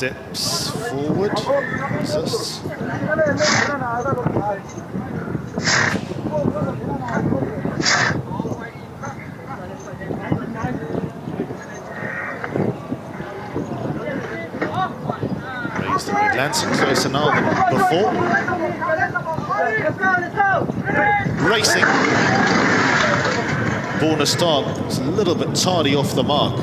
steps forward, resists. Raised the red Lanson, closer now than before. Racing. Born a Star was a little bit tardy off the mark.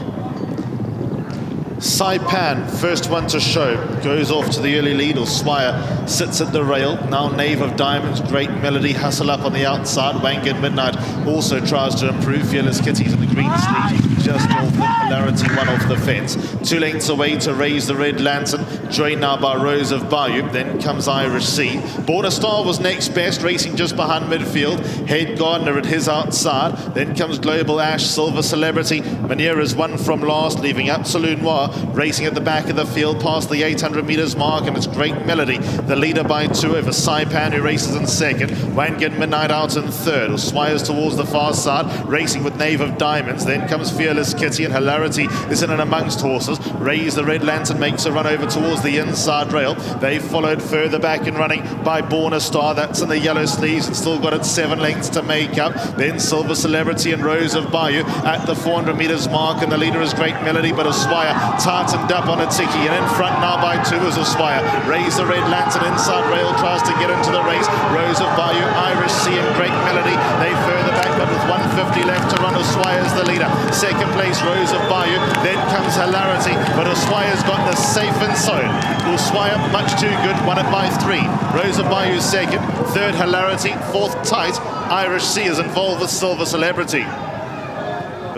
Saipan, first one to show, goes off to the early lead. USHUAIA sits at the rail. Now Knave of Diamonds, Great Melody, hustle up on the outside. Wangan Midnight also tries to improve. Fearless Kitty's in the green sleeve, just off the Polarity, one off the fence. 2 lengths away to Raise the Red Lantern, joined now by Rose of Bayou. Then comes Irish Sea. Born a Star was next best, racing just behind midfield. Head Gardner at his outside. Then comes Global Ash, Silver Celebrity. Manera's one from last, leaving Absolute Noir racing at the back of the field past the 800 meters mark, and it's Great Melody, the leader by 2 over Saipan, who races in second. Wangan Midnight out in third. USHUAIA's towards the far side, racing with Knave of Diamonds. Then comes Fearless Kitty, and Hilarity is in and amongst horses. Raise the Red Lantern makes a run over towards the inside rail. They followed further back and running by Born a Star. That's in the yellow sleeves and still got its 7 lengths to make up. Then Silver Celebrity and Rose of Bayou at the 400 meters mark, and the leader is Great Melody, but USHUAIA tightened up on a ticky, and in front now by 2 is USHUAIA. Raise the Red Lantern inside rail, tries to get into the race. Rose of Bayou, Irish Sea and Great Melody, they further back, but with 150 left to run, USHUAIA is the leader. Second place, Rose of Bayou, then comes Hilarity, but USHUAIA's got the safe and sown. USHUAIA much too good, won it by 3. Rose of Bayou second, third Hilarity, fourth tight. Irish Sea is involved with Silver Celebrity.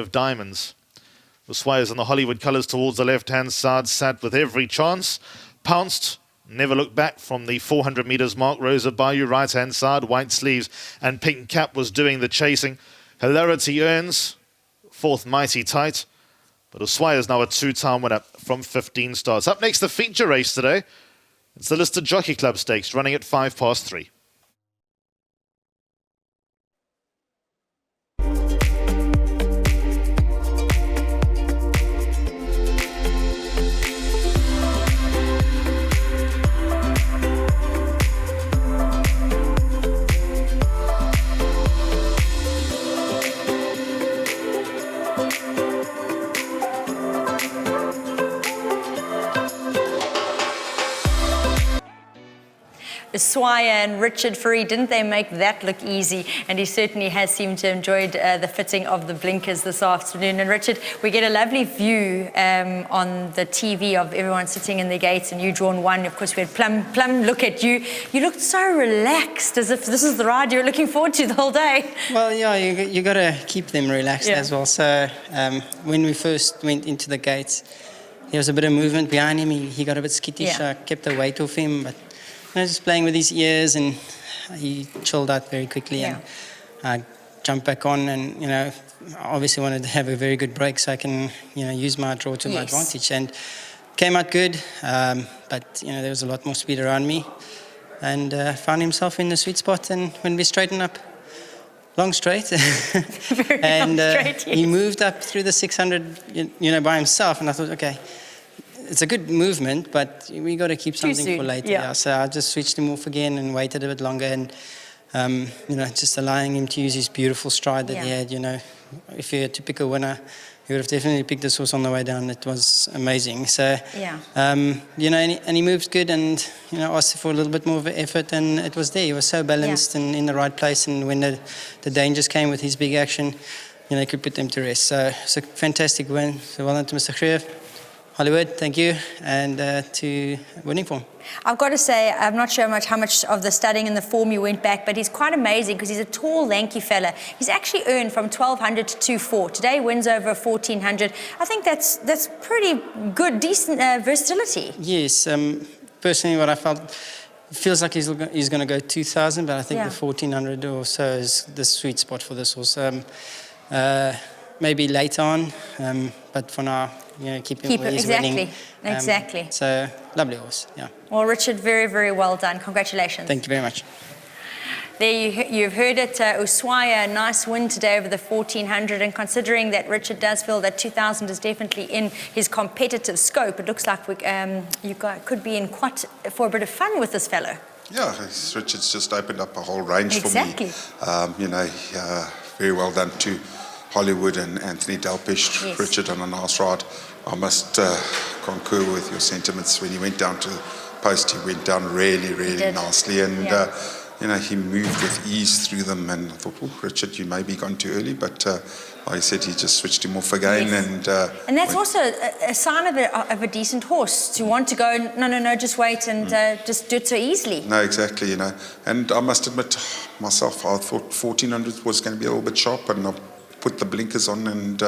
Of Diamonds. USHUAIA's in the Hollywood colours towards the left-hand side, sat with every chance. Pounced, never looked back from the 400 metres mark. Rose of Bayou, right-hand side, white sleeves and pink cap was doing the chasing. Hilarity earns, fourth Mighty Tight. But USHUAIA's now a 2-time winner from 15 starts. Up next, the feature race today. It's the listed Jockey Club Stakes, running at 3:05. USHUAIA and Richard Fourie, didn't they make that look easy? And he certainly has seemed to have enjoyed the fitting of the blinkers this afternoon. And Richard, we get a lovely view on the TV of everyone sitting in the gates, and you drawn one. Of course, we had Plum look at you. You looked so relaxed, as if this is the ride you were looking forward to the whole day. Well, yeah, you got to keep them relaxed as well. So when we first went into the gates, there was a bit of movement behind him. He got a bit skittish. I kept the weight off him, but just playing with his ears, and he chilled out very quickly. And I jumped back on, and obviously wanted to have a very good break so I can use my draw to my advantage, and came out good. But there was a lot more speed around me, and found himself in the sweet spot. And when we straightened up, long straight, and he moved up through the 600 by himself, and I thought, okay, it's a good movement, but we got to keep something for later. So I just switched him off again and waited a bit longer, and just allowing him to use his beautiful stride that he had. If he had to pick a winner, he would have definitely picked this horse on the way down. It was amazing. So and he moved good, and asked for a little bit more of an effort, and it was there. He was so balanced and in the right place, and when the dangers came with his big action, he could put them to rest. So it's a fantastic win. So well done to Mr. Greer. Hollywood, thank you, and to winning form. I've got to say, I'm not sure how much of the studying and the form you went back, but he's quite amazing because he's a tall, lanky fella. He's actually earned from 1,200 to 2,400. Today wins over 1,400. I think that's pretty good, decent versatility. Yes, personally, what I felt, it feels like he's going to go 2,000, but I think the 1,400 or so is the sweet spot for this horse. Maybe later on, but for now, keep him where he's winning. Exactly. So, lovely horse, Well, Richard, very, very well done. Congratulations. Thank you very much. You've heard it, USHUAIA, a nice win today over the 1400, and considering that Richard does feel that 2000 is definitely in his competitive scope, it looks like you guys could be in quite for a bit of fun with this fellow. Yeah, Richard's just opened up a whole range Exactly. for me. Very well done to Hollywood and Anthony Delpish. Yes. Richard on a nice ride. I must concur with your sentiments. When he went down to the post, he went down really, really nicely, and he moved with ease through them. And I thought, oh, Richard, you may be gone too early, but like I said, he just switched him off again. Yes. And that's also a sign of a decent horse, to want to go, no, just wait and just do it so easily. No, exactly, And I must admit, myself, I thought 1400 was going to be a little bit sharp, and I put the blinkers on, and,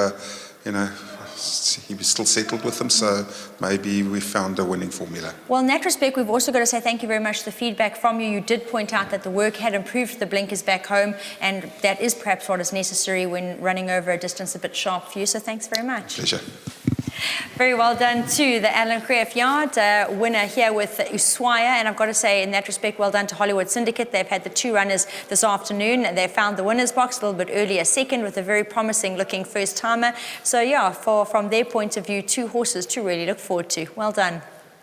he was still settled with them, so maybe we found a winning formula. Well, in that respect, we've also got to say thank you very much for the feedback from you. You did point out that the work had improved the blinkers back home, and that is perhaps what is necessary when running over a distance a bit sharp for you, so thanks very much. Pleasure. Very well done to the Alan Creaff Yard winner here with USHUAIA, and I've got to say in that respect, well done to Hollywood Syndicate. They've had the two runners this afternoon, and they found the winner's box a little bit earlier, second, with a very promising looking first timer. So yeah, from their point of view, two horses to really look forward to. Well done.